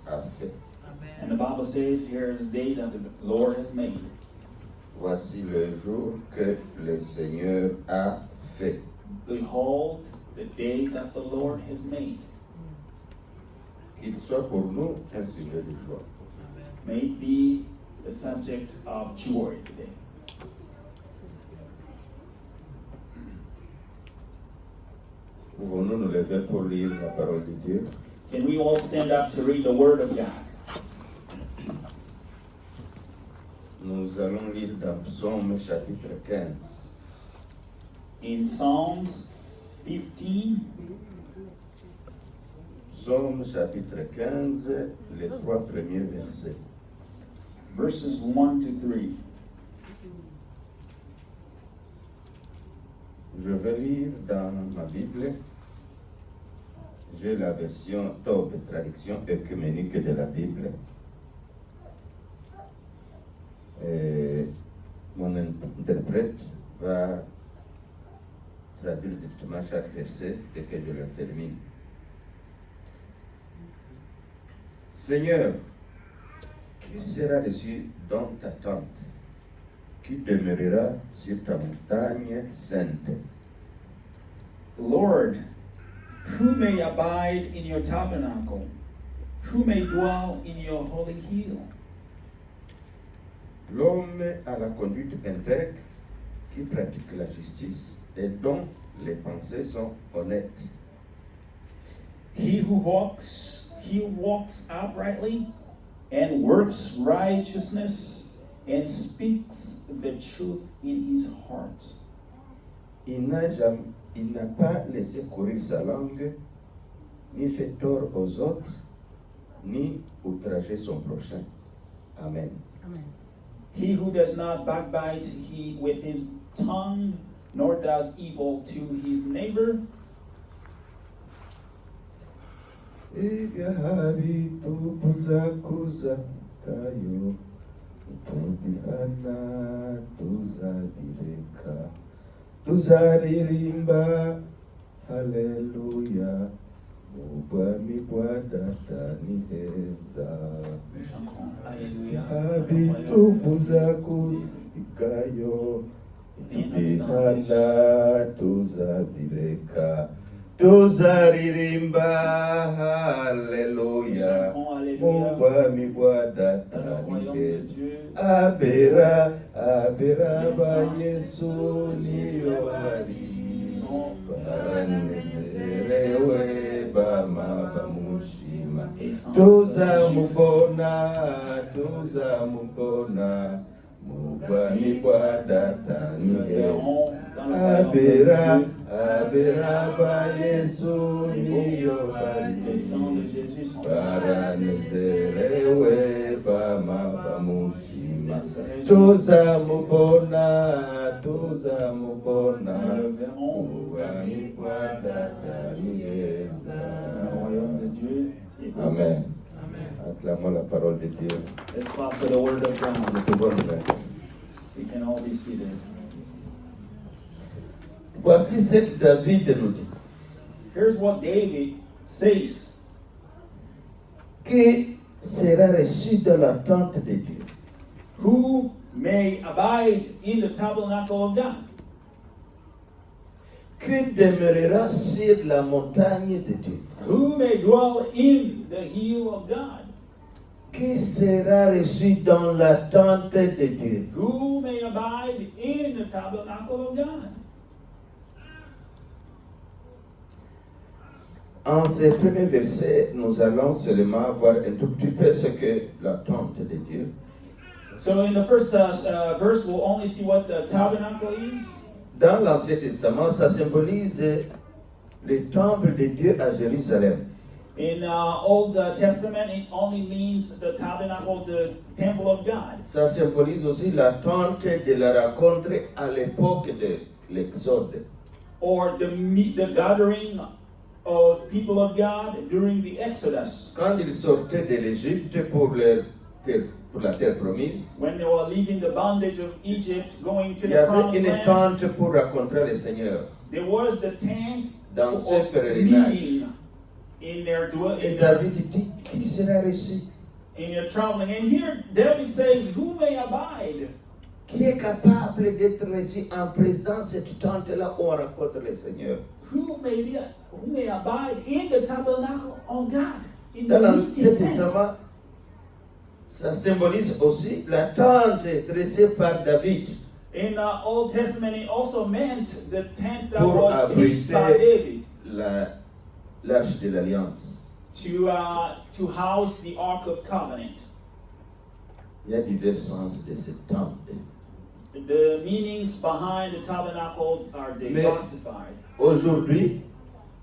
a fait. And the Bible says, here is the day that the Lord has made. Voici le jour que le Seigneur a fait. Behold, the day that the Lord has made. Qu'il soit pour nous un sujet de joie. May it be the subject of joy today. Pouvons-nous nous lever pour lire la parole de Dieu? Can we all stand up to read the Word of God? Nous allons lire dans Psaume chapitre 15. In Psalms 15, Psaume chapitre 15, les 3 premiers versets. verses 1 to 3. Je vais lire dans ma Bible. J'ai la version Tob, traduction œcuménique de la Bible. Et mon interprète va traduire directement chaque verset dès que je le termine. Seigneur, qui sera reçu dans ta tente? Qui demeurera sur ta montagne sainte? Lord, who may abide in your tabernacle? Who may dwell in your holy hill? L'homme à la conduite intègre qui pratique la justice et dont les pensées sont honnêtes. He who walks uprightly and works righteousness and speaks the truth in his heart. Il n'a pas laissé courir sa langue, ni fait tort aux autres, ni outragé son prochain. Amen. Amen. He who does not backbite with his tongue, nor does evil to his neighbor. Tuzaririmba, haleluya, ubwami bwa data ni heza. Alléluia. Habitukuza kuzikayo, tubihana tuzabireka. Tuzaririmba, haleluya, ubwami bwa data ni heza. Abera ba Yesu niyo hari, baranezerewe bama bamushima. Tuzamubona, mubwami bwa data ni heza. Abera ba Yesu niyo hari, baranezerewe bama bamushima. Tuzamubona, mubwami bwa data ni heza. Amen. Acclamons la parole de Dieu. Let's clap for the word of God. Nous pouvons nous mettre. We can all be seated. Voici ce que David nous dit. Here's what David says. Qui sera reçu dans la tente de Dieu? Who may abide in the tabernacle of God? Qui demeurera sur la montagne de Dieu? Who may dwell in the hill of God? Qui sera reçu dans la tente de Dieu? Who may abide in the tabernacle of God? En ces premiers versets, nous allons seulement voir un tout petit peu ce que la tente de Dieu. So in the first verse, we'll only see what the tabernacle is. Dans l'Ancien Testament, ça symbolise le temple de Dieu à Jérusalem. In Old Testament, it only means the tabernacle, the temple of God. Ça symbolise aussi la tente de la rencontre à l'époque de l'Exode. Or the gathering of people of God during the Exodus. Quand ils sortaient de l'Égypte pour la terre promise, When they were leaving the bondage of Egypt, going to il y the avait promised une land, tente pour rencontrer le Seigneur. there was the tent Dans ce of pèlerinage. meeting in their Et David dit, qui sera reçu? in their traveling. And here David says, who may abide? Qui est capable d'être reçu en président de cette tente-là où on rencontre le Seigneur? Who may abide in the tabernacle of God? In Dans the l'Ancien meeting tent. Testament, ça symbolise aussi la tente dressée par David In the Old Testament, it also meant the tent that pour was pitched by David l'arche de l'Alliance. to house the Ark of Covenant. Il y a divers sens de cette tente. The meanings behind the tabernacle are diversified. Aujourd'hui,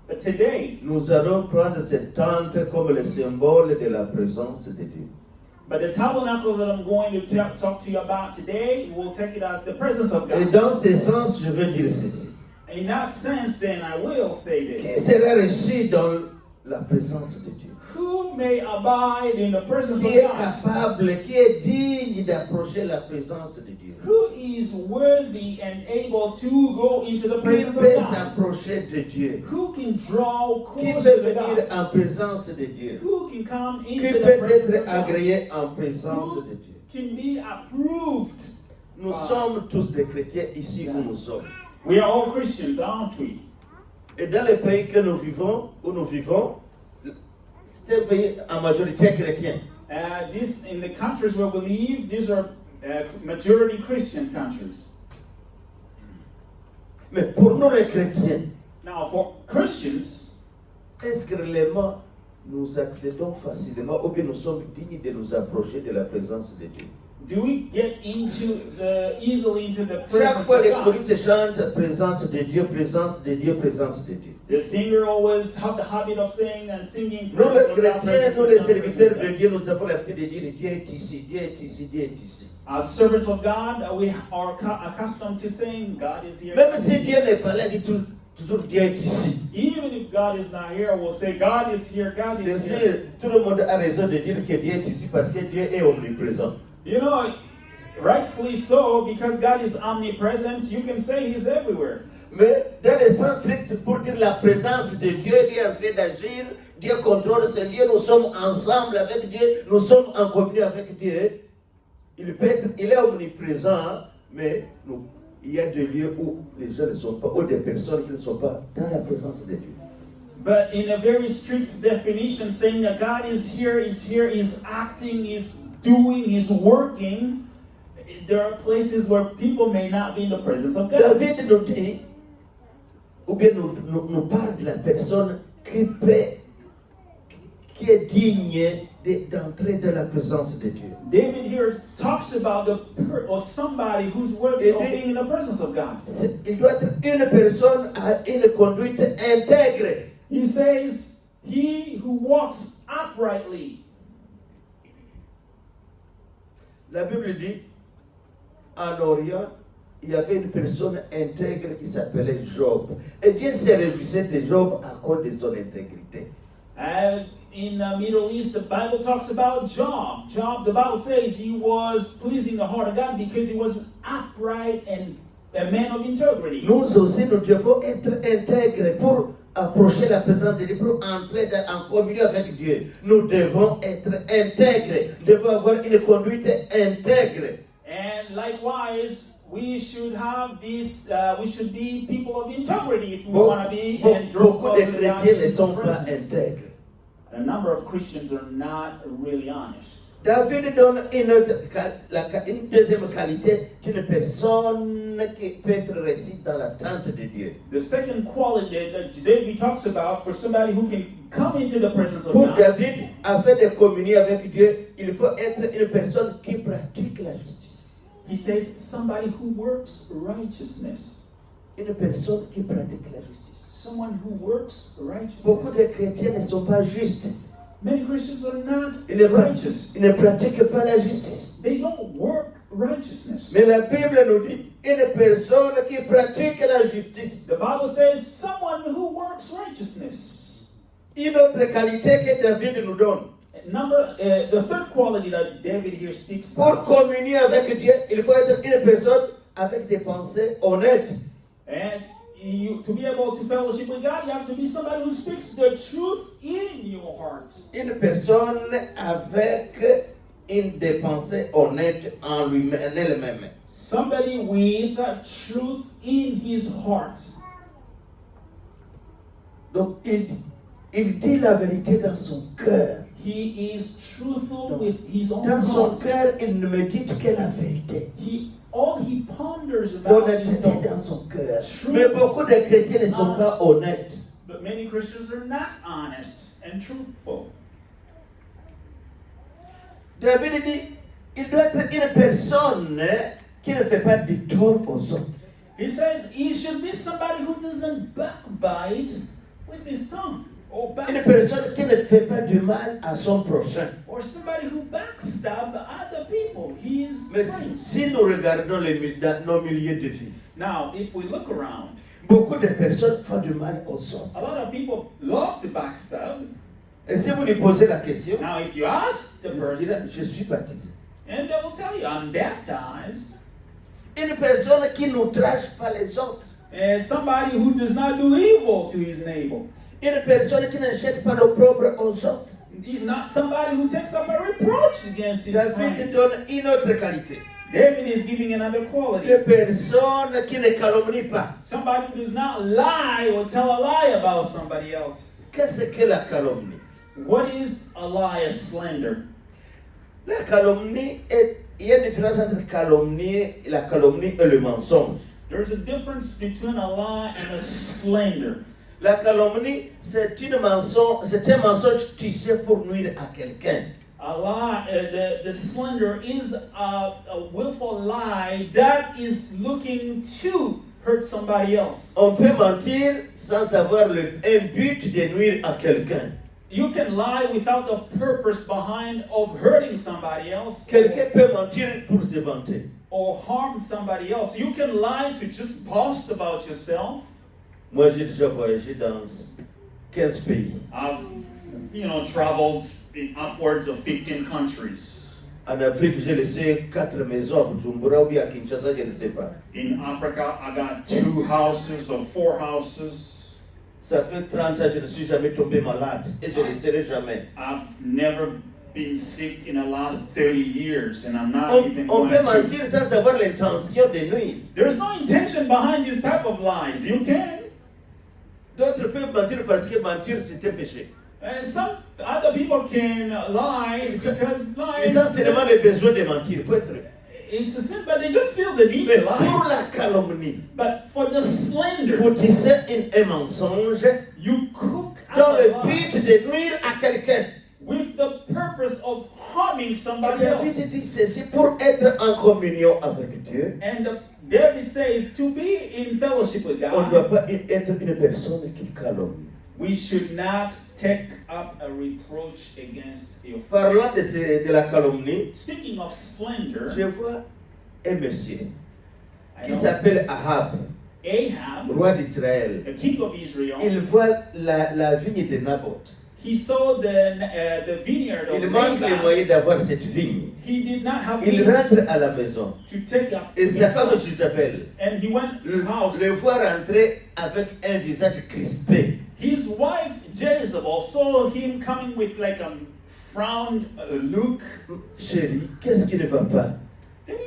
But today, nous allons prendre cette tente comme le symbole de la présence de Dieu. but the tabernacle that I'm going to talk to you about today, we'll take it as the presence of Et God. dans ce sens, je veux dire ceci. In that sense, then, I will say Qui this. sera reçu dans la présence de Dieu? Who may abide in the presence of Qui est God? capable, qui est digne d'approcher la présence de Dieu? Who is worthy and able to go into the Qui presence of peut God? s'approcher de Dieu? Who can draw Qui closer peut to venir God? en présence de Dieu? Who can come Qui into the peut presence être of God? agréé en présence de Dieu? Can be approved. Nous sommes tous des chrétiens ici où nous sommes. We are all Christians, aren't we? Et dans les pays que nous vivons, c'est un pays en majorité chrétien. In the countries where we live, these are majority Christian countries. Mais pour nous les chrétiens, Now, for Christians, est-ce que réellement nous accédons facilement ou bien nous sommes dignes de nous approcher de la présence de Dieu? do we get easily into the Chaque presence fois of les God? chorites chantent présence de Dieu, présence de Dieu, présence de Dieu. The singer always have the habit of saying and singing Nous les praises of God, chrétiens, praises nous of les God, serviteurs praises of de God. Dieu, nous avons l'habitude de dire Dieu est ici, Dieu est ici, Dieu est ici. As servants of God, we are accustomed to saying God is here. Même si Dieu n'est pas là, dit toujours Dieu est ici. Even if God is not here, we'll say God is here, God Bien is sûr, here. tout le monde a raison de dire que Dieu est ici parce que Dieu est omniprésent. You know, rightfully so, because God is omnipresent, you can say He's everywhere. Mais dans le sens strict, pour dire la présence de Dieu, Dieu est en train d'agir, Dieu contrôle ce lieu, nous sommes ensemble avec Dieu, nous sommes en communion avec Dieu. Il est omniprésent, mais il y a des lieux où les gens ne sont pas, ou des personnes qui ne sont pas dans la présence de Dieu. But in a very strict definition, saying that God is here, is acting, is doing, is working, there are places where people may not be in the presence of God. David nous dit, ou bien nous parle de la personne qui est digne d'entrer dans la présence de Dieu. David here talks about somebody who's worthy of being in the presence of God. Il doit être une personne à une conduite intègre. He says, he who walks uprightly. La Bible dit, en Orient, il y avait une personne intègre qui s'appelait Job. Et Dieu se réjouissait de Job à cause de son intégrité. And in the Middle East, the Bible talks about Job. Job, the Bible says he was pleasing the heart of God because he was upright and a man of integrity. Nous aussi, nous devons être intègres pour approcher la présence de Dieu, pour entrer en communion avec Dieu. Nous devons être intègres, nous devons avoir une conduite intègre. And likewise, we should have this. We should be people of integrity if we want to be and draw Beaucoup de closer to God chrétiens in ne His sont pas presence. intègres. A number of Christians are not really honest. David donne une deuxième qualité d'une personne qui peut être récite dans la tente de Dieu. The second quality that David talks about for somebody who can come into the presence of Pour God. David, afin de communier avec Dieu, il faut être une personne qui pratique la justice. He says somebody who works righteousness. Une personne qui pratique la justice. Someone who works Beaucoup righteousness. de chrétiens ne sont pas justes. Many Christians are not Ils ne, righteous. ils ne pratiquent pas la justice. They don't work righteousness. Mais la Bible nous dit, une personne qui pratique la justice. The Bible says someone who works righteousness. Une autre qualité que David nous donne. The third quality that David here speaks Pour about. communier avec Dieu, il faut être une personne avec des pensées honnêtes. And to be able to fellowship with God, you have to be somebody who speaks the truth in your heart. Une personne avec une des pensées honnêtes en lui-même, en elle-même. Somebody with truth in his heart. Donc, il dit la vérité dans son cœur. He is truthful with his own Dans son heart. cœur, il ne médite que la vérité. All he ponders about is L'honnêteté the dans son cœur. truth. Mais beaucoup de chrétiens ne sont pas honnêtes. But many Christians are not honest and truthful. David dit, il doit être une personne qui ne fait pas du tort aux autres. He said he should be somebody who doesn't backbite with his tongue. Or Une backstab. personne qui ne fait pas du mal à son prochain. Or somebody who backstab other people. His Mais friends. si nous regardons dans nos milieux de vie, Now, if we look around, beaucoup de personnes font du mal aux autres. a lot of people love to backstab. Et si vous lui posez la question, Now, if you ask the il dira, person, je suis baptisé. and they will tell you, I'm baptized. Une personne qui n'outrage pas les autres. And somebody who does not do evil to his neighbor. Une personne qui ne jette pas l'opprobre aux autres. Not somebody who takes up a reproach against his David friend. donne une autre qualité. David is giving another quality. Une personne qui ne calomnie pas. Somebody who does not lie or tell a lie about somebody else. Qu'est-ce que la calomnie? What is a lie, a slander? La calomnie il y a une différence entre la calomnie et le mensonge. There's a difference between a lie and a slander. La calomnie, c'est un mensonge tissé pour nuire à quelqu'un. A lie, the slander is a willful lie that is looking to hurt somebody else. On peut mentir sans avoir un but de nuire à quelqu'un. You can lie without the purpose behind of hurting somebody else Quelqu'un peut mentir pour se vanter. or harm somebody else. You can lie to just boast about yourself. Moi, j'ai déjà voyagé dans 15 pays. I've, traveled in upwards of 15 countries. En Afrique, j'ai laissé 4 maisons à Bujumbura ou bien à Kinshasa, je ne sais pas. In Africa, I got 2 houses or 4 houses. Ça fait 30 ans, je ne suis jamais tombé malade et je ne le serai jamais. I've never been sick in the last 30 years, and I'm not even On going peut to. mentir sans avoir l'intention de nuire. There's no intention behind this type of lies. You can. D'autres peuvent mentir parce que mentir, c'est un péché. And some other people can lie Ils because Ils ont seulement le besoin de mentir. Peut être. it's a sin, but they just feel the need Mais to lie. pour la calomnie, But for the slander, vous tissez un mensonge you cook up dans a le lie but de nuire à quelqu'un. with the purpose of harming Et somebody else. David dit ceci pour être en communion avec Dieu. And David says to be in fellowship with On ne doit God, pas être une personne qui calomnie. we should not take up a reproach against your friend. Parlant de la calomnie, Speaking of slander, je vois un monsieur I qui know s'appelle Ahab, Ahab, roi d'Israël. the king of Israel, Il voit la vigne de Naboth. he saw the vineyard of Il manque les Nabal. moyens d'avoir cette vigne. He did not have Il means rentre à la maison. to take up Et sa his femme son. Jezabel And he went to the house. le voit rentrer avec un visage crispé. His wife Jezebel saw him coming with like a frowned look. Chérie, qu'est-ce qui ne va pas? Then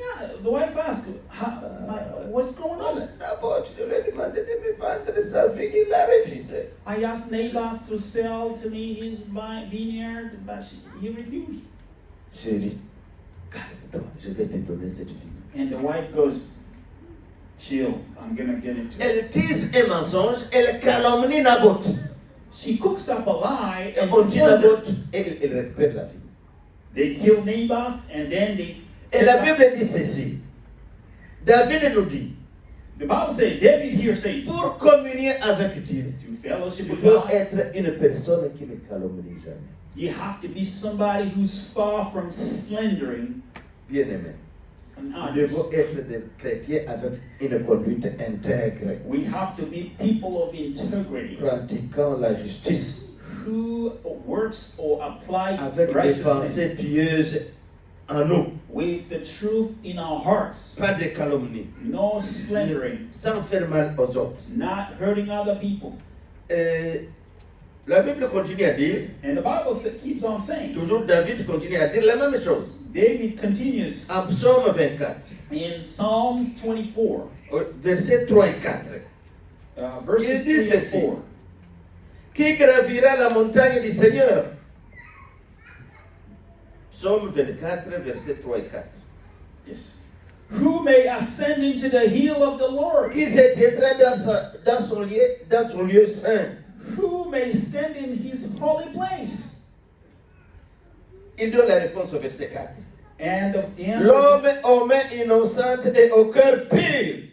the wife asked, what's going on? Naboth, je lui ai demandé de me vendre sa vigne, il a refusé. I asked Naboth to sell to me his vineyard, but he refused. Chérie, calme-toi, je vais te donner cette vigne. And the wife goes, chill, I'm gonna get it to you. Elle tisse un mensonge, elle calomnie Naboth. She cooks up a lie Et and on dit slander. Naboth et elle récupère la vigne. They kill Naboth and then they. Et la Bible dit ceci. David nous dit, The Bible says, David here says, pour communier avec Dieu, to fellowship il with faut God, être une personne qui ne calomnie jamais. you have to be somebody who's far from slandering Bien-aimé, an nous others. devons être des chrétiens avec une conduite intègre, We have to be people of integrity pratiquant la justice, who works or apply avec des pensées righteousness pieuses en nous. with the truth in our hearts. Pas de calomnie. No slandering, Sans faire mal aux autres. not hurting other people. La Bible continue à dire, And the Bible keeps on saying, toujours David continue à dire la même chose. David continues En Psaume 24, in Psalms 24, versets 3 et 4. verses Il 3 dit and ceci. 4. Qui gravira la montagne du Seigneur? Psaume 24, versets 3 et 4. Yes. Who may ascend into the hill of the Lord? Qui se tiendra dans son lieu saint? Who may stand in his holy place? Il donne la réponse au verset 4. And the answer, L'homme aux mains innocentes et au cœur pur,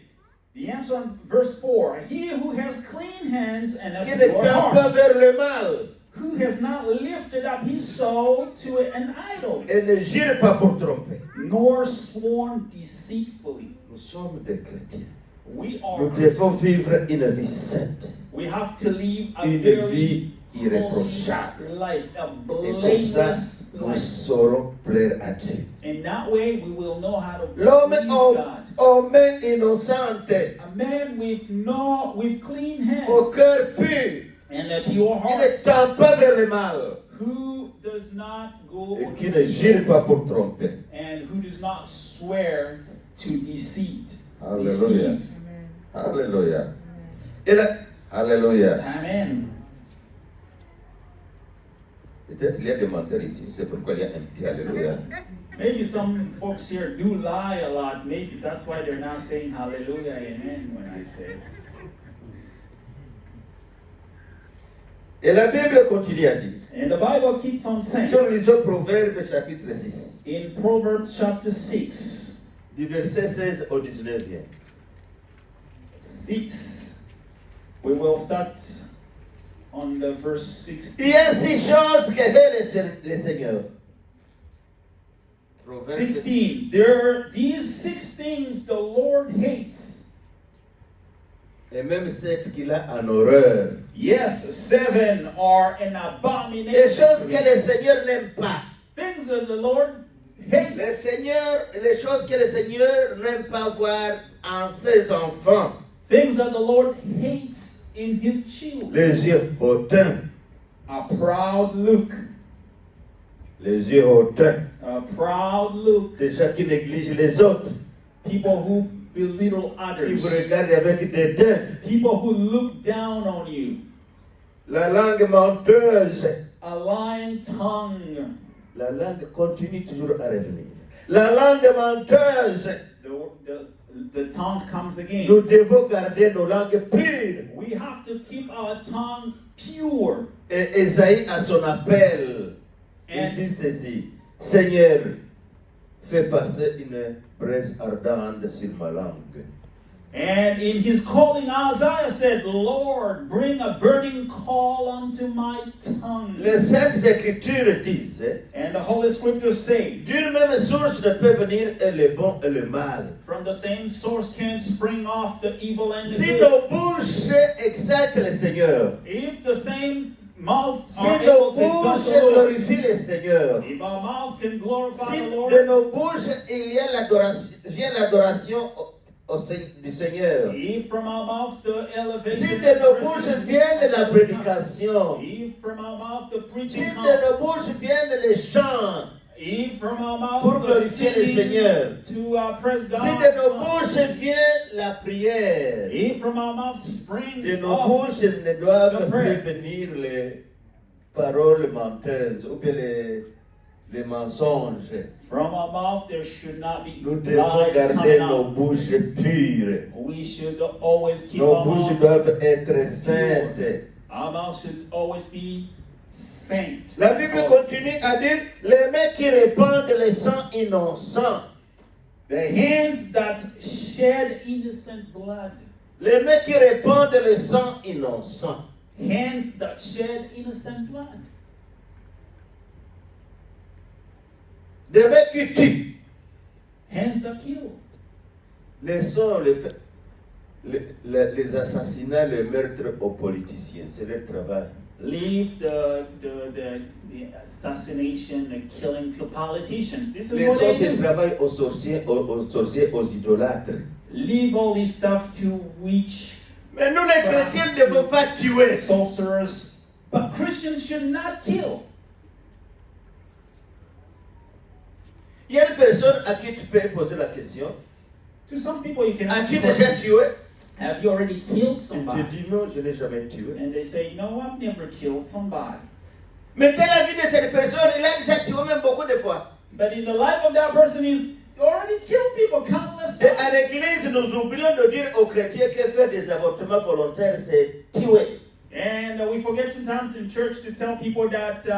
the answer in verse 4, he who has clean hands and a qui ne pure tend pas heart, vers le mal who has not lifted up his soul to an idol, et ne jure pas pour tromper. nor sworn deceitfully. Nous sommes des chrétiens. We are Nous devons vivre une vie sainte, We have to live a une very vie holy irréprochable. life, a Et comme ça, blameless nous life. saurons plaire à Dieu. And that way we will know how to L'homme please aux, God. aux mains innocentes, A man with clean au hands cœur pur, and a pure qui ne heart, tend pas vers le mal who does not go et to qui ne jure pas pour tromper. and who does not swear to deceit. Hallelujah. Deceive. Alléluia. Et là, Alléluia. Amen. Peut-être il y a des menteurs ici, c'est pourquoi il y a un petit Alléluia. Maybe some folks here do lie a lot. Maybe that's why they're not saying hallelujah, amen when I say. Et la Bible continue à dire, And the Bible keeps on si saying on lit au Proverbe chapitre 6, in Proverbs chapter 6, du verset 16 au 19e. 6, we will start on the verse 16. Il y a 6 choses que hait le Seigneur. Proverbe 16. There are these 6 things the Lord hates. Et même 7 qu'il a en horreur. Yes, 7 are an Les abomination. choses que le Seigneur n'aime pas. Things that the Lord hates. Les choses que le Seigneur n'aime pas voir en ses enfants. Things that the Lord hates in his children. Les yeux hautains. A proud look. Les yeux hautains. A proud look. Des gens qui négligent les autres. People who belittle Qui others. vous regardent avec dédain. People who look down on you. La langue menteuse. A lying tongue. La langue continue toujours à revenir. La langue menteuse. The tongue comes again. Nous devons garder nos langues pures. We have to keep our tongues pure. Et Ésaïe à son appel, il dit ceci: Seigneur, fais passer une braise ardente sur ma langue. And in his calling, Isaiah said, Lord, bring a burning call unto my tongue. Les Saintes Écritures disent, And the Holy Scriptures say, d'une même source ne peut venir le bon et le mal. from the same source can spring off the evil and the Si good. nos bouches exaltent le Seigneur, If the same mouths si are nos able to exalt bouches the Lord, glorifient le Seigneur, if our mouths can glorify si the Lord, de nos bouches il y a l'adoration du Seigneur, if from our mouths the elevation, si de and nos worship bouches viennent la prédication, if from our mouth the si preaching de comes, nos bouches viennent les chants, if from our mouth pour the glorifier le singing Seigneur, to praise God, si de nos comes, bouches vient la prière, if from our mouth spring de nos up, bouches ne doivent the plus prayer. venir les paroles menteuses ou bien les mensonges. From our mouth there should not be Nous devons lies garder coming nos out. bouches pures. We should always keep Nos our bouches mouth. doivent être saintes. Our mouth should always be saint. La Bible continue à dire les mains qui répandent le sang innocent. The hands that shed innocent blood. Les mains qui répandent le sang innocent. Hands that shed innocent blood. Des mains qui tuent. Hands that kill. Les assassinats, les meurtres aux politiciens, c'est leur travail. Leave the assassination, the killing to politicians. This is Les what they sorciers do. travaillent aux sorciers, aux idolâtres. Leave all this stuff to witch, Mais nous, les chrétiens, ne devons pas tuer. sorcerers. But Christians should not kill. Il y a une personne à qui tu peux poser la question. To some people, you can ask, As-tu déjà tué? have you already killed Il te somebody? dit non, je n'ai jamais tué. And they say, no, I've never killed somebody. Mais dans la vie de cette personne, il a déjà tué même beaucoup de fois. But in the life of that person, he's already killed people countless Et à times. l'église, nous oublions de dire aux chrétiens que faire des avortements volontaires, c'est tuer. And we forget sometimes in church to tell people that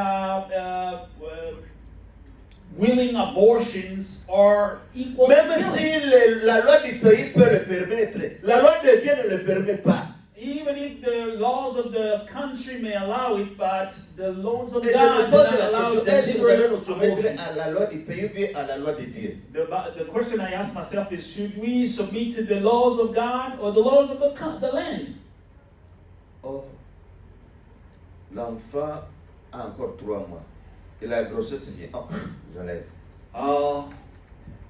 willing abortions are equal to Même killing. si la loi du pays peut le permettre, la loi de Dieu ne le permet pas. Even if the laws of the country may allow it, but the laws of Et je God me do pose not la allow question, est-ce que nous allons nous deliberate soumettre abortion. à la loi du pays ou bien à la loi de Dieu? The question I ask myself is, should we submit to the laws of God or the laws of the land? Oh, l'enfant a encore 3 mois. Et la grossesse vient. Oh, j'enlève.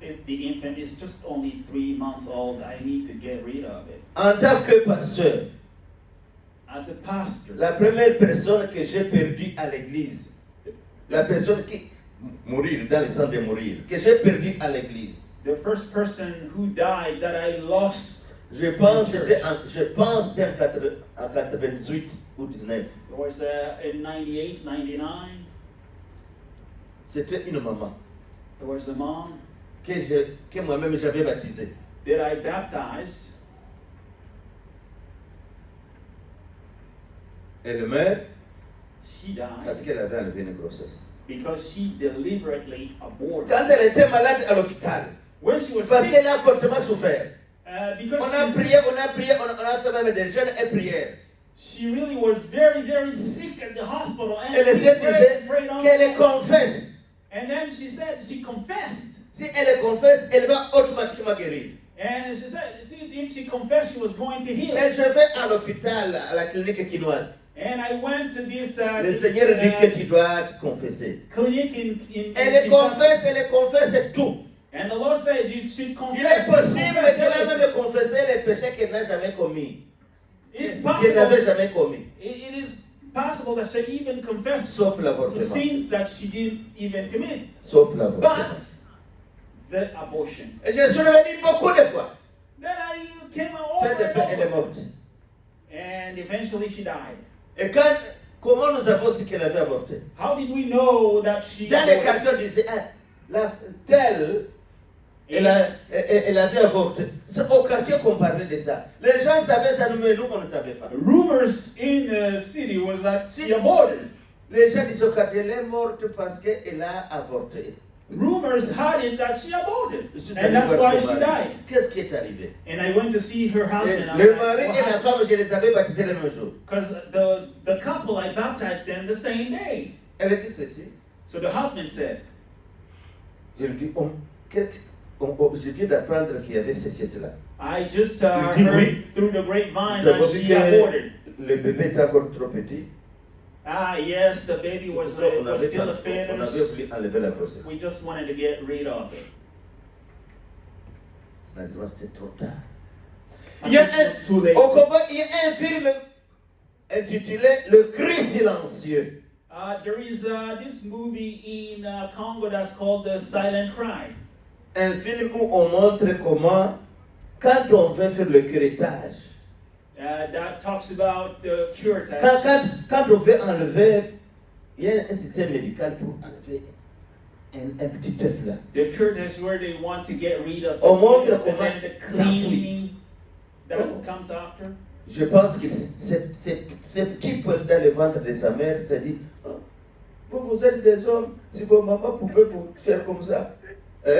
If the infant is just only 3 months old, I need to get rid of it. En tant que pasteur, As a pastor, la première personne que j'ai perdue à l'église, la personne qui mourir dans le sens de mourir, que j'ai perdue à l'église, the first person who died that I lost, je pense c'était en 98 ou 19. it was in 98, 99. C'était une maman There was a mom que moi-même j'avais baptisée. that I baptized. Elle meurt She died parce qu'elle avait enlevé une grossesse. because she deliberately aborted. Quand elle était malade à l'hôpital, When she was parce sick, qu'elle a fortement souffert, because on a prié, on a fait même des jeûnes et prières. she really was very, very sick at the hospital, and Et le we Seigneur disait prayed on qu'elle her. confesse. And then she said she confessed, Si elle confesse, elle va automatiquement guérir. and she said if she confessed, she was going to heal. Et je vais à l'hôpital, à la clinique quinoise. And I went to this Le Seigneur dit que tu dois te confesser. clinic in Elle Kinshasa. confesse tout. And the Lord said you should Il est confess. possible confess qu'elle a everything. même confessé les péchés qu'elle n'a jamais commis. It's Qu'elle n'avait possible. jamais commis. It is possible that she even confessed Sauf the l'avortement. sins that she didn't even commit. Sauf l'avortement. But the abortion. Et je suis revenu beaucoup de fois. Then I came over Fait de fait, elle est and over. morte. And eventually she died. Et comment nous avons su qu'elle avait avorté? How did we know that she Dans les aborted? quartiers, on disait, telle, elle avait avorté. C'est au quartier qu'on parlait de ça. Les gens savaient ça, mais nous, on ne savait pas. Rumors in the city was that she aborted. Les gens disaient au quartier, elle est morte parce qu'elle a avorté. Rumors had it that she aborted. Je suis And allé that's voir why son she mari. died. Qu'est-ce qui est arrivé? And I went to see her husband. I was Le like, mari what et la happened? femme, je les avais baptisés le même jour. Because the couple, I baptized them the same day. Elle a dit ceci. So the husband said, Je lui dis, je viens d'apprendre qu'il y avait ceci et cela. I just Il dit heard oui. through the grapevine Nous that avons vu she que aborted. le bébé était encore trop petit. Ah, yes, the baby was still a on fetus. avait voulu enlever la grossesse. We just wanted to get rid of it. Malheureusement, c'était trop tard. I Il y a think it was too late. au Congo, il y a un film intitulé Le cri silencieux. There is this movie in Congo that's called The Silent Cry. Un film où on montre comment, quand on veut faire le curettage, That talks about the curettage. quand on veut enlever, il y a un système médical pour enlever un petit œuf là. The curettage where they want to get rid of On montre fetus and comment then the ça cleaning that Oh. comes after. Je pense que ce petit poil dans le ventre de sa mère s'est dit, oh, vous êtes des hommes, si vos mamans pouvaient vous faire comme ça, hein?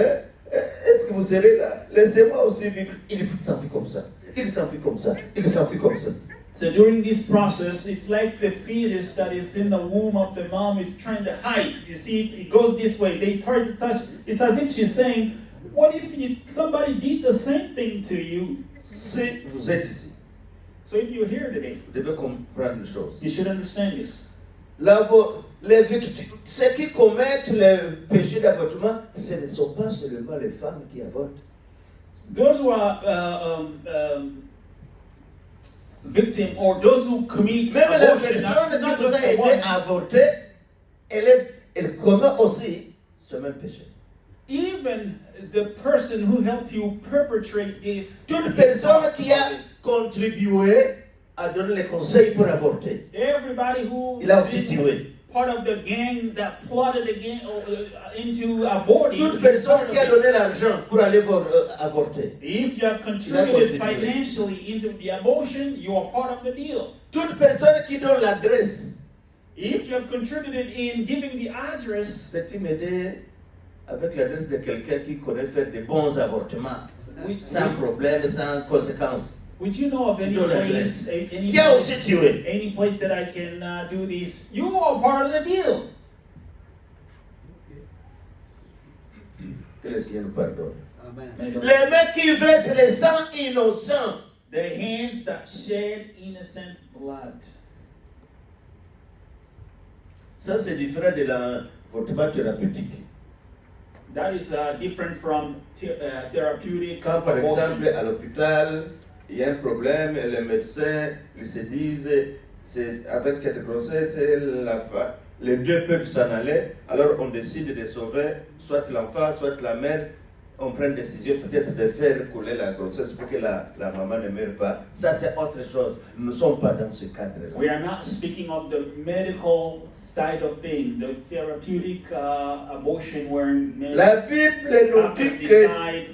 Est-ce que vous serez là? Laissez-moi aussi vivre. Il s'enfuit comme ça. Il s'enfuit comme ça. Il s'enfuit comme ça. So during this process, it's like the fetus that is in the womb of the mom is trying to hide. You see, it goes this way. They try to touch. It's as if she's saying, what if somebody did the same thing to you? Si vous êtes ici, So if you're here today, vous devez comprendre une chose. you should understand this. Les victimes, ceux qui commettent le péché d'avortement, ce ne sont pas seulement les femmes qui avortent. Those who are victim or those who commit Même la abortion, personne that's not qui vous just a the aidé woman. à avorter, elle commet aussi ce même péché. Even the person who helped you perpetrate this. Toute personne qui a contribué à donner les conseils pour avorter, Everybody who il a aussi did tué. part of the gang that plotted again into aborting. Toute personne qui a donné l'argent pour aller avorter. If you have contributed financially into the abortion, you are part of the deal. Toute personne qui donne l'adresse. If you have contributed in giving the address, Peux-tu m'aider avec l'adresse de quelqu'un qui connaît faire de bons avortements, sans problème, sans conséquences? would you know of any Tu donnes place, l'adresse. Tu as aussi tué. any place that I can do this? You are part of the deal. Que le Seigneur nous pardonne. Amen. Les mains qui versent le sang innocent. The hands that shed innocent blood. Ça, c'est différent de l'avortement thérapeutique. That is different from therapeutic Quand, par abortion. exemple, à l'hôpital, il y a un problème et les médecins ils se disent avec cette grossesse, les deux peuvent s'en aller. Alors, on décide de sauver soit l'enfant, soit la mère. On prend une décision peut-être de faire couler la grossesse pour que la maman ne meure pas. Ça, c'est autre chose. Nous ne sommes pas dans ce cadre-là. We are not speaking of the medical side of things, the therapeutic abortion where La Bible nous doctors dit que decide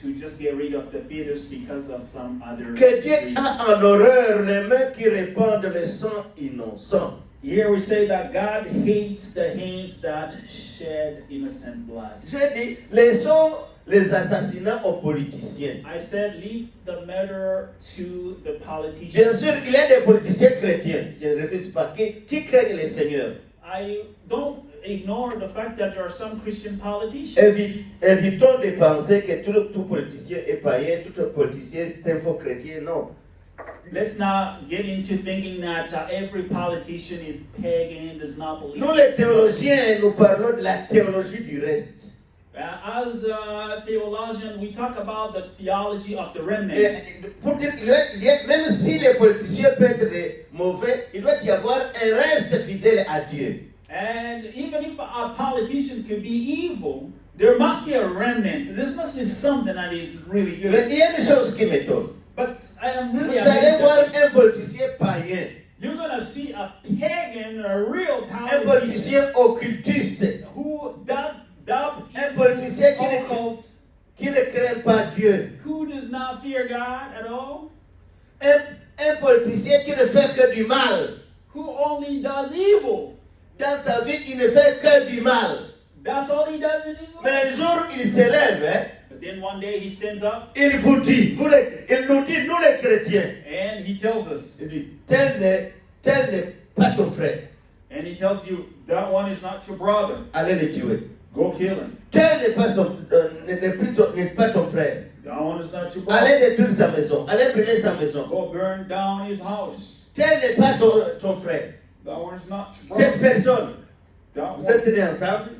to just get rid of the fetus because of some other Dieu reason. a en horreur les mains qui répandent le sang innocent. Here we say that God hates the hands that shed innocent blood. J'ai dit, laissons les assassinats aux politiciens. I said, leave the matter to the Bien politicians. sûr, il y a des politiciens chrétiens, je ne refuse pas, qui craignent le Seigneur. I don't ignore the fact that there are some Christian politicians. Évitons de penser que tout politicien est païen, tout politicien c'est un faux chrétien. Non. Let's not get into thinking that every politician is pagan, does not believe. Nous les théologiens, nous parlons de la théologie du reste. As a theologian, we talk about the theology of the remnant. Pour dire, même si les politiciens peuvent être mauvais, il doit y avoir un reste fidèle à Dieu. And even if a politician could be evil, there must be a remnant. So this must be something that is really Mais good. il y a une chose qui m'étonne. But I am Vous really allez amazed voir at this. un politicien païen, You're gonna see a pagan, a real un politician politicien occultiste, who un politicien occult, qui ne craint pas Dieu, who does not fear God at all, un politicien qui ne fait que du mal. who only does evil. Dans sa vie, il ne fait que du mal. That's all he does in his Mais life. un jour, il s'élève, hein, But then one day he stands up il vous dit, il nous dit, nous les chrétiens, and he tells us, il dit, tel n'est pas ton frère, and he tells you, that one is not your brother. allez le tuer. Go kill him. Tel n'est pas ton frère, That one is not your brother. allez détruire sa maison, allez brûler sa maison. Go burn down his house. Tel n'est pas ton frère. That one is not your Cette brother. personne, That vous one, êtes nés ensemble,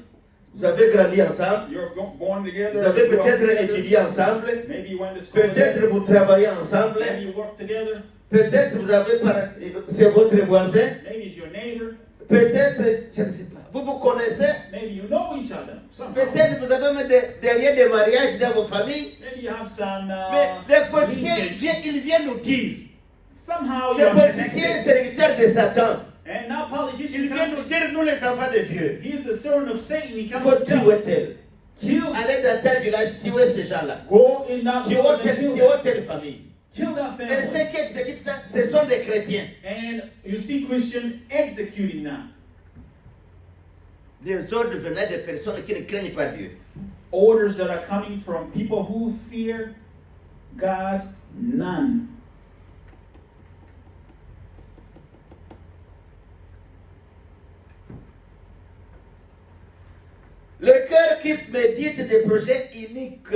vous avez grandi ensemble, you're born together. vous avez you grew up peut-être together. étudié ensemble, Maybe you went to school peut-être together. vous travaillez ensemble, Maybe you work together. peut-être c'est votre voisin, Maybe it's your neighbor. peut-être, je ne sais pas, vous vous connaissez, Maybe you know each other somehow. peut-être vous avez même des liens de mariage dans vos familles, Maybe you have some mais les politiciens, lineage. ils viennent nous dire, Somehow ces you're politiciens, connected. serviteurs de Satan, And now politician ils viennent nous comes. dire, nous les enfants de Dieu, He's the servant of Satan. He il comes faut to tell tuer us, tel, kill, allez dans tel village, tuer ces gens-là, go in that tuer village and kill them. telle famille. Kill that Et family. ceux qui exécutent ça, ce sont des chrétiens. And you see Christian executing now. Des ordres venant de personnes qui ne craignent pas Dieu. Orders that are coming from people who fear God none. Le cœur qui médite des projets iniques.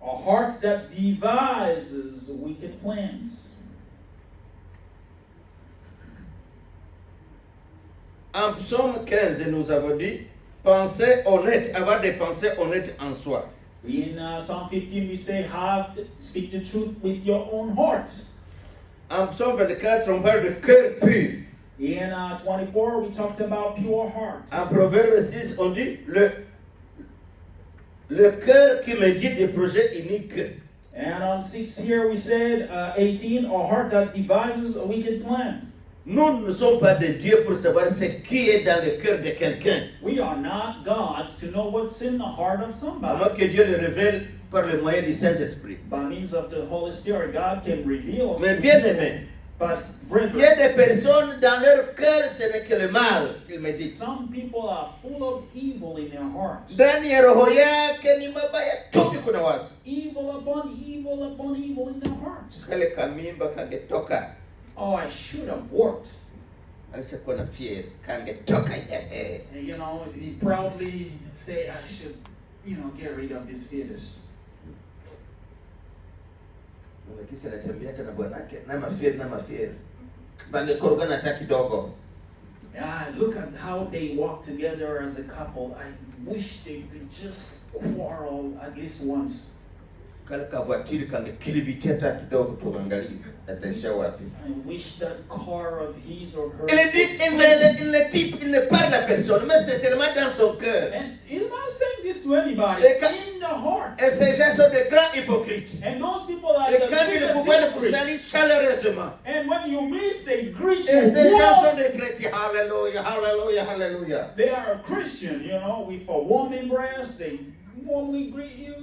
A heart that devises wicked plans. En psaume 15, nous avons dit, pensée honnête, avoir des pensées honnêtes en soi. In Psalm 15, we say, speak the truth with your own heart. En psaume 24, on parle de cœur pur. In 24, we talked about pure hearts. En Proverbe 6, on dit, le cœur qui médite des projets iniques. And on 6 here, we said, 18, a heart that devises a wicked plan. Nous ne sommes pas de Dieu pour savoir ce qui est dans le cœur de quelqu'un. We are not gods to know what's in the heart of À somebody. moins que Dieu le révèle par le moyen du Saint-Esprit. By means of the Holy Spirit, God can reveal. Mais bien aimé, But il y a brethren, des personnes dans leur cœur, ce n'est que le mal qu'ils méditent. some people are full of evil in their hearts. Ndani ya roho yake ni mabaya tu kuna watu. Evil upon evil upon evil in their hearts. Kale kamimba kangetoka. Oh, I should have worked. Alishakuwa na fear kangetoka. And, he proudly say, I should, get rid of this fetus. Kisa natembeaka na bwanake na mafieri. Bangekorogana hata kidogo. Look at how they walk together as a couple. I wish they could just quarrel at least once. Kale kavoitiri kangekilibikia hata kidogo tuangalie ataisha wapi. I wish that car of his or her. Il dit, il ne parle à personne, mais c'est seulement dans son cœur. And he's not saying this to anybody. Et quand- In the heart. Et ces gens sont de grands hypocrites. And those people are Et the quand ils biggest vous voient, vous hypocrites. saluent chaleureusement. And when you meet, they greet Et you ces gens sont warm. des chrétiens. Alléluia, alléluia, alléluia. They are a Christian, with a warm embrace. They warmly greet you.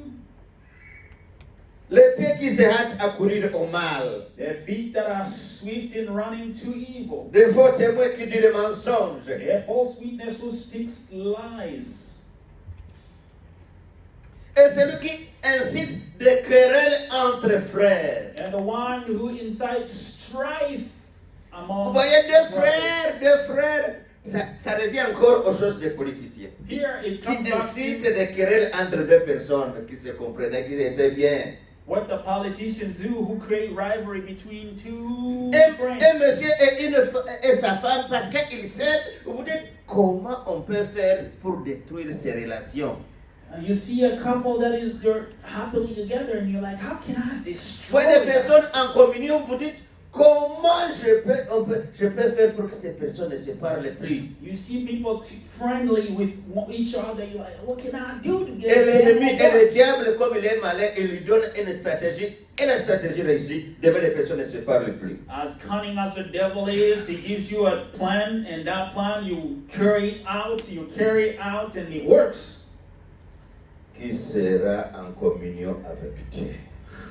Les pieds qui se hâtent à courir au mal. Their feet that are swift in running to evil. Des faux témoins qui disent le mensonge. Their false witness who speaks lies. Et celui qui incite des querelles entre frères. And the one who incites strife among Vous voyez, brothers. deux frères, ça revient encore aux choses des politiciens. Here it Qui comes back incite to des querelles entre deux personnes qui se comprenaient, qui étaient bien. what the politicians do who create rivalry between two Un friends. monsieur et sa femme, parce qu'ils s'aiment, vous vous dites, comment on peut faire pour détruire ces relations? You see a couple they're happily together and you're like, how can I destroy Vous voyez des that? personnes en communion, vous dites, comment je peux faire pour que ces personnes ne se parlent plus? You see people friendly with each other. You're like, what can I do to Et get l'ennemi them et le apart? diable, comme il est malin, il lui donne une stratégie, et la stratégie réussit, demain les personnes ne se parlent plus. As cunning as the devil is, he gives you a plan, and that plan you carry out, and it works. Qui sera en communion avec Dieu?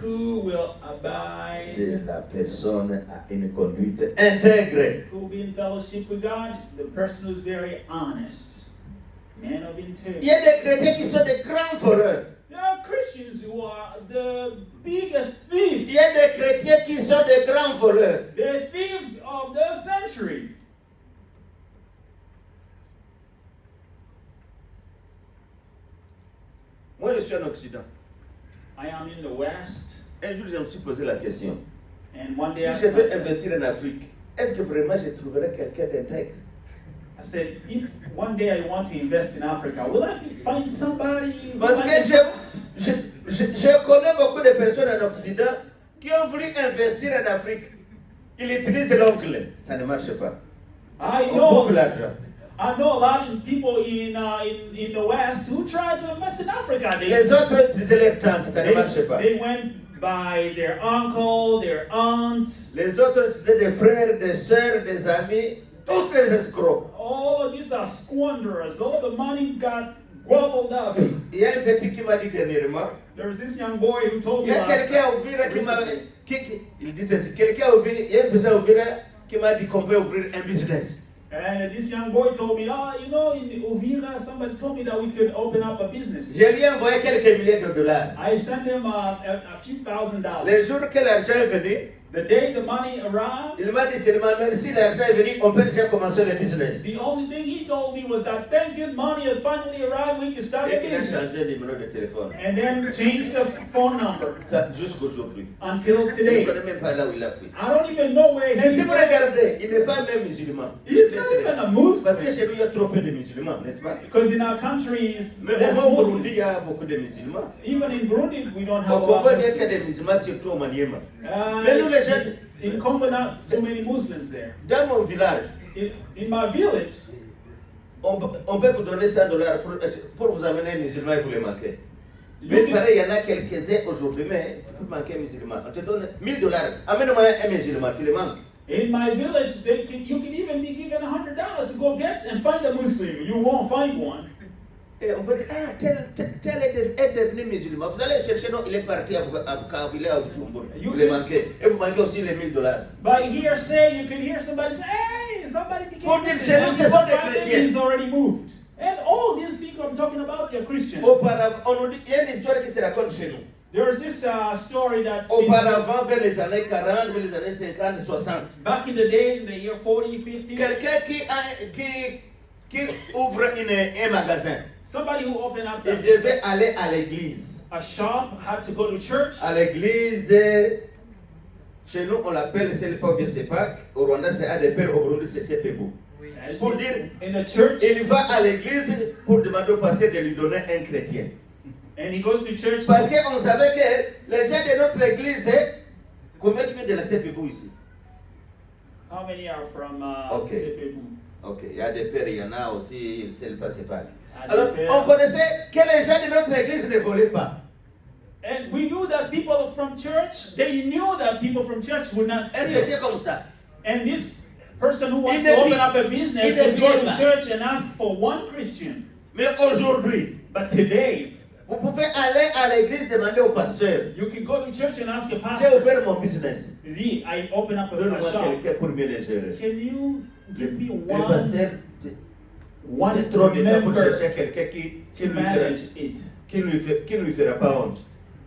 Who will abide? C'est la personne à une conduite intègre. Who will be in fellowship with God? The person who's very honest. Man of Il integrity. y a des chrétiens qui sont des grands voleurs. There are Christians who are the biggest thieves. Il y a des chrétiens qui sont des grands voleurs. The thieves of the century. Moi, je suis en Occident. I am in the West, Un jour, je me suis posé la question. and one day Si I je asked veux myself, investir en Afrique, est-ce que vraiment je trouverai quelqu'un d'intègre? I said, if one day I want to invest in Africa, will I find somebody who Parce I que can trust? je connais beaucoup de personnes en Occident qui ont voulu investir en Afrique. Ils utilisent l'ongle. Ça ne marche pas. I On bouffe know l'argent. a lot of people in the West who try to invest in Africa. Les autres utilisaient leur tante. Ça ne marche pas. They went by their uncle, their aunt, Les autres utilisaient des frères, des sœurs, des amis. Tous les escrocs. all of these are squanderers. All the money got gobbled up. Il y a un petit qui m'a dit dernièrement. There's this young boy who told Il me y a last quelqu'un à time. Ouvira qui m'a il dit ceci. Quelqu'un à Ouvira, il y a un personne à Ouvira qui m'a dit qu'on peut ouvrir un business. And this young boy told me, in Uvira, somebody told me that we could open up a business. Je lui ai envoyé quelques milliers de dollars. I sent him a few $1,000. Le jour que l'argent est venu, The day the money arrived, Il m'a dit seulement, merci, l'argent est venu, on peut déjà commencer le business. the only thing he told me was that thank you, money has finally arrived, we can start the Et il a business. changé le numéro de téléphone. And then changed the phone number Ça, jusqu'aujourd'hui. until Je ne today. connais même pas là où il a fait. I don't even know where Mais si he's vous from. regardez, il n'est pas même musulman. He's not even a Parce que Muslim. chez nous, il y a trop peu de musulmans, n'est-ce pas? Because in our country, it's Mais less au Burundi, Muslim. il y a beaucoup de musulmans. Even in Burundi, we don't Au have a Congo, lot of il y a que Muslims. des musulmans, surtout au Maniema. Mais nous, Uh, les jeunes, in Congo, not too many Muslims there. dans mon village, In my village, on peut vous donner $100 pour vous amener un musulman et vous le manquez. Mais you can, pareil, il y en a quelques-uns aujourd'hui, mais vous manquez un musulman. On te donne $1000. Amène-moi un musulman, tu le manques. in my village, you can even be given $100 to go get and find a Muslim. You won't find one. Et on peut dire, ah, tel est devenu musulman. Vous allez chercher, non, il est parti à Bukavu, il est à Bujumbura. Vous le manquez. Et vous manquez aussi les $1000. By hearsay, you can hear somebody say, hey, somebody Pour became dire Muslim. chez nous, And ce you sont go des find him, chrétiens. he's already moved. And all these people I'm talking about, they're Christian. Auparavant, on nous dit, il y a une histoire qui se raconte chez nous. There's this story that's been, Auparavant, vers les années 40, vers les années 50, 60. back in the day, in the year 40, 50, Quelqu'un qui ouvre un magasin. somebody who opened up Il devait aller à l'église. a shop had to go to church. À l'église, chez nous, on l'appelle, c'est pas bien, c'est pas. Au Rwanda, c'est ADP, au Burundi, c'est CPBU. And Pour dire, in the church, il va à l'église pour demander au pasteur de lui donner un chrétien. and he goes to church. Parce qu'on savait que les gens de notre église, combien qui viennent de la CPBU ici? How many are from Okay. Sepebu? Ok, il y a des pères, il y en a aussi, c'est pas CEPAC. Ah, Alors, des pères. on connaissait que les gens de notre église ne volaient pas. And we knew that people from church, they knew that people from church would not Et steal. c'était comme ça. And this person who wants Il to ne open vit- up a business il ne would go vient to pas. church and ask for one Christian. Mais aujourd'hui, But today, vous pouvez aller à l'église demander au pasteur, you can go to church and ask a j'ai pastor, ouvert mon business. I open up a Donne-moi shop. quelqu'un pour mieux les gérer. Can you give me Le pasteur, one il trop de temps pour member chercher quelqu'un qui to manage it? qui ne lui fera pas honte.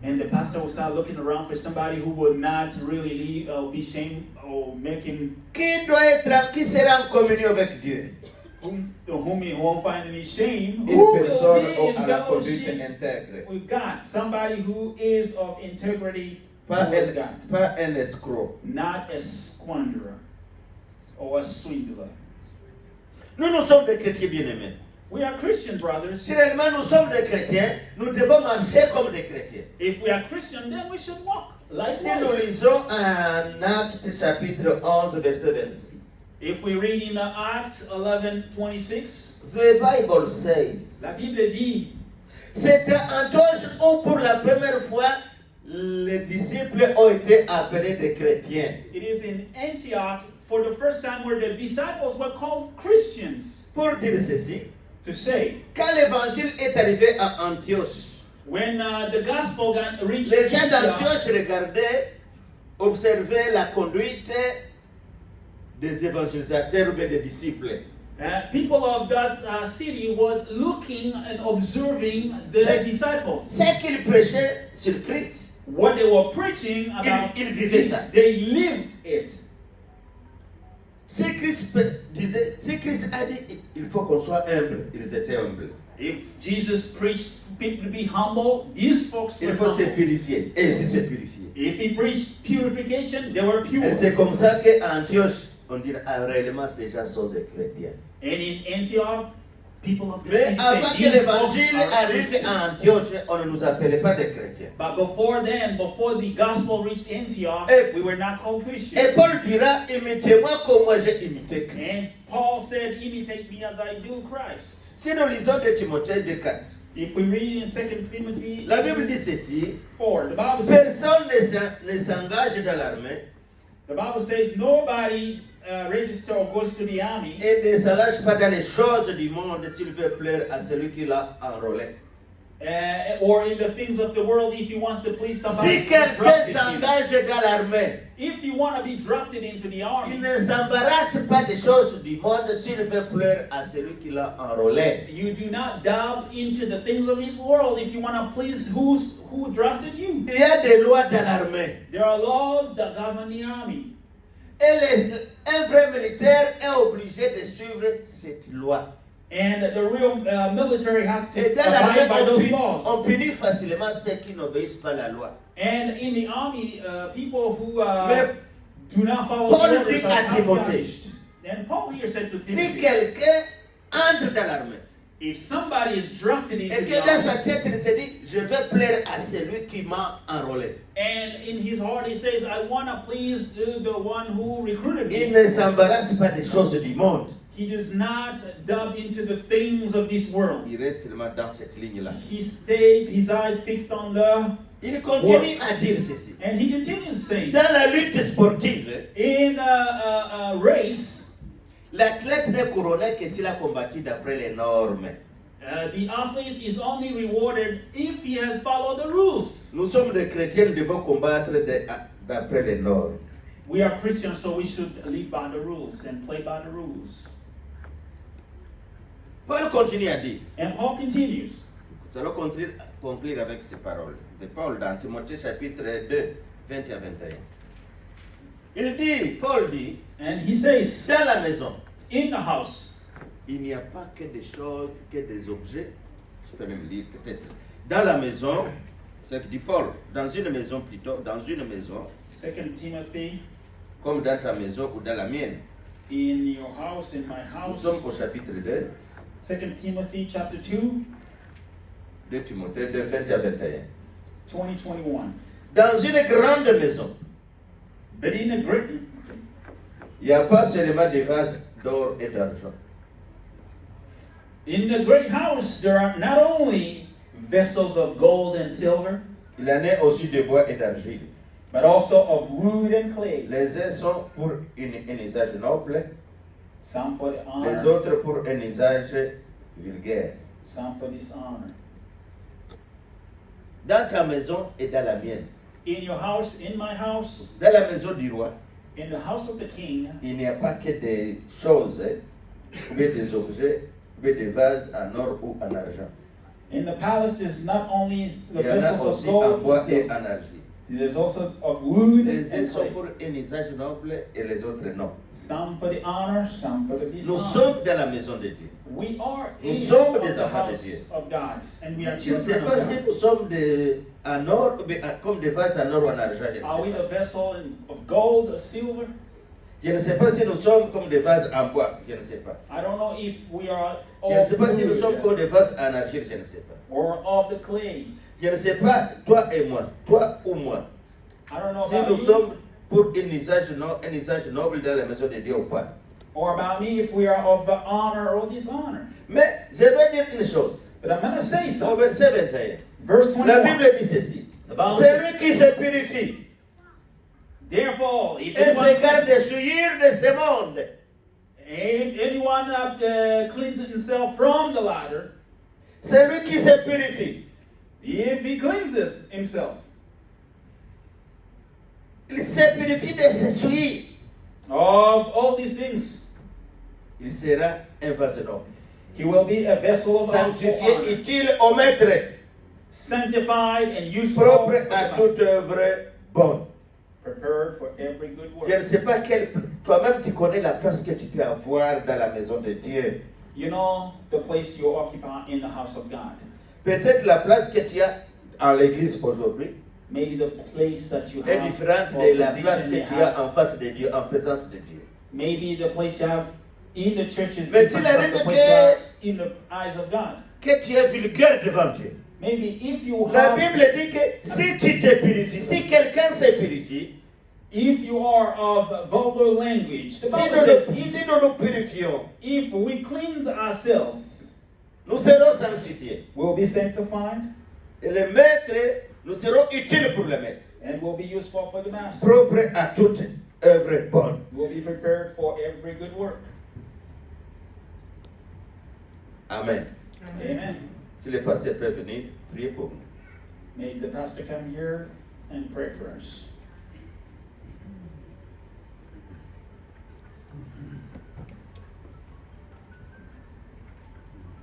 And the pastor will start looking around for somebody who would not really be shamed or make him Qui sera en communion avec Dieu? whom he won't find any shame. Une Who will personne be in à la conduite fellowship intègre. with God? Somebody who is of integrity Pas toward God, pas un escroc. not a squanderer or a swindler. Nous sommes des chrétiens bien-aimés. We are Christian brothers. Si réellement nous sommes des chrétiens, nous devons marcher comme des chrétiens. If we are Christian, then we should walk Si nous likewise. lisons en Actes chapitre 11, verset 26. If we read in Acts 11:26, The Bible says, la Bible dit, c'était Antioche où pour la première fois les disciples ont été appelés des chrétiens. it is in Antioch for the first time where the disciples were called Christians. Pour dire ceci, To say, quand l'évangile est arrivé à Antioche, when the gospel got reached les gens Antioch, d'Antioche regardaient, observaient la conduite des évangélisateurs ou bien des disciples. people of that city were looking and observing the C'est- disciples. Ce qu'ils prêchaient sur Christ, What they were preaching about, ils vivaient ça. they lived it. Si Christ a dit il faut qu'on soit humble, ils étaient humbles. If Jesus preached people to be humble, these folks were Il faut se humble. purifier. Et ici se purifier. If he preached purification, they were pure. Et c'est comme ça qu'à Antioche, on dirait réellement ces gens sont des chrétiens. And in Antioch, people of the Mais city avant said, que these folks l'évangile are arrive Christians. à Antioche, on ne nous appelait pas des chrétiens. But before then, before the gospel reached Antioch, Et- we were not called Et Christians. Paul dira, imitez-moi comme moi j'ai imité And Christ. Paul said, imitate me as I do Christ. Si nous lisons de Timothée 2:4, If we read in 2 Timothy la Bible dit ceci, 4, the Bible says, personne ne s'engage dans l'armée nobody register or goes to the army et ne s'engage pas dans les choses du monde s'il veut plaire à celui qui l'a enrôlé. or in the things of the world, if he wants to please somebody, Si quelqu'un drafted him. s'engage dans l'armée, If you want to be drafted into the il army, ne s'embarrasse pas des choses du monde s'il veut plaire à celui qui l'a enrôlé. you do not delve into the things of this world if you want to please who drafted you. Il y a des lois dans l'armée. There are laws that govern the army. Et un vrai militaire est obligé de suivre cette loi. And the real military has to Et dans abide by l'armée, those laws. on punit facilement ceux qui n'obéissent pas à la loi. And in the army, people who Mais do not follow Paul the orders dit are à not Timothée, punished. And Paul here said to si Timothy, quelqu'un entre dans l'armée, if somebody is drafted into et the que dans army, sa tête il se dit, je vais plaire à celui qui m'a enrôlé, and in his heart he says, I want to please the one who recruited il me, ne s'embarrasse pas des choses du monde. he does not delve into the things of this world. Il reste seulement dans cette ligne-là. He stays, his eyes fixed on the, Il continue à dire ceci. and he continues saying, Dans la lutte sportive, in a race, l'athlète n'est couronné que s'il a combattu d'après les normes. the athlete is only rewarded if he has followed the rules. Nous sommes des chrétiens, nous devons combattre d'après les normes. We are Christians, so we should live by the rules and play by the rules. Paul continue à dire, And Paul continues. nous allons conclure avec ces paroles de Paul dans Timothée chapitre 2, 20 à 21. Il dit, Paul dit, And he says, dans la maison, in the house, il n'y a pas que des choses, que des objets. Je peux même lire peut-être. Dans la maison, c'est ce que dit Paul, dans une maison plutôt, dans une maison, 2 Timothy, comme dans ta maison ou dans la mienne. in your house, in my Nous house. sommes au chapitre 2, 2 Timothy chapter 2, de Timothée 2, 20 à 21. 20-21. Dans une grande maison, But in a great, il n'y a pas seulement des vases d'or et d'argent. in the great house, there are not only vessels of gold and silver, Il en est aussi de bois et d'argile. but also of wood and clay. Les uns sont pour un usage noble, Some for the les honor, autres pour un usage vulgaire. some for dishonor. Dans ta maison et dans la mienne, In your house, in my house, dans la maison du roi, in the house of the king, il n'y a pas que des choses, ou bien des objets, ou bien des vases en or ou en argent. in the palace, there's not only the Il y en a vessels of aussi en gold and bois et silver. en argile. There's also of wood Les uns and sont clay. pour un usage noble et les autres non. Some for the honor, some for the Nous dishonor. sommes dans la maison de Dieu. We are Nous in sommes of des the enfants de house Dieu. of God, and we are Je ne sais children pas of si God. nous sommes en or, ou bien comme des vases en or ou en argent. Je ne Are we sais the pas. vessel of gold or silver? Je ne sais pas si nous sommes comme des vases en bois. Je ne sais pas. I don't know if we are Je ne of sais pas si nous sommes wood comme des vases en argile. Je ne sais pas. or of the clay. Je ne sais pas, toi et moi, toi ou moi, I don't know si about nous you sommes pour un usage noble dans la maison de Dieu ou pas. or about me if we are of honor or dishonor. Mais je vais dire une chose. But I'm going to say Au something. verset 21, Verse la 21. Bible dit ceci. The Bible Celui qui se purifie Therefore, if et se garde anyone, des souillures de ce monde, if anyone cleanses himself from the latter, celui qui se purifie, if he cleanses himself il se purifie de ses souillures, of all these things, il sera un vase noble, he will be a vessel of sanctifié, honor, utile au maître, sanctified and useful, propre for the à master, toute œuvre bonne. prepared for every good Je ne work. sais pas toi-même tu connais la place que tu peux avoir dans la maison de Dieu. You know the place you occupy in the house of God. Peut-être la place que tu as en l'église aujourd'hui Maybe the place that you est have, différente or de la place position que you tu as have, en face de Dieu, en présence de Dieu. maybe the place you have in the church is Mais different s'il from arrive the place que- you are in the eyes of God. Que tu es vulgaire devant Dieu. Maybe if you La have, Bible dit que si tu te purifies, si quelqu'un se purifie, if you are of vulgar language, the si Bible nous, says si nous nous purifions, if we cleanse ourselves, nous serons sanctifiés. we'll be sanctified Et le maître, nous serons utiles pour le maître, and will be useful for the master. propres à toute œuvre bonne. We'll be prepared for every good work. Amen. Amen. Si le pasteur peut venir, priez pour nous. May the pastor come here and pray for us.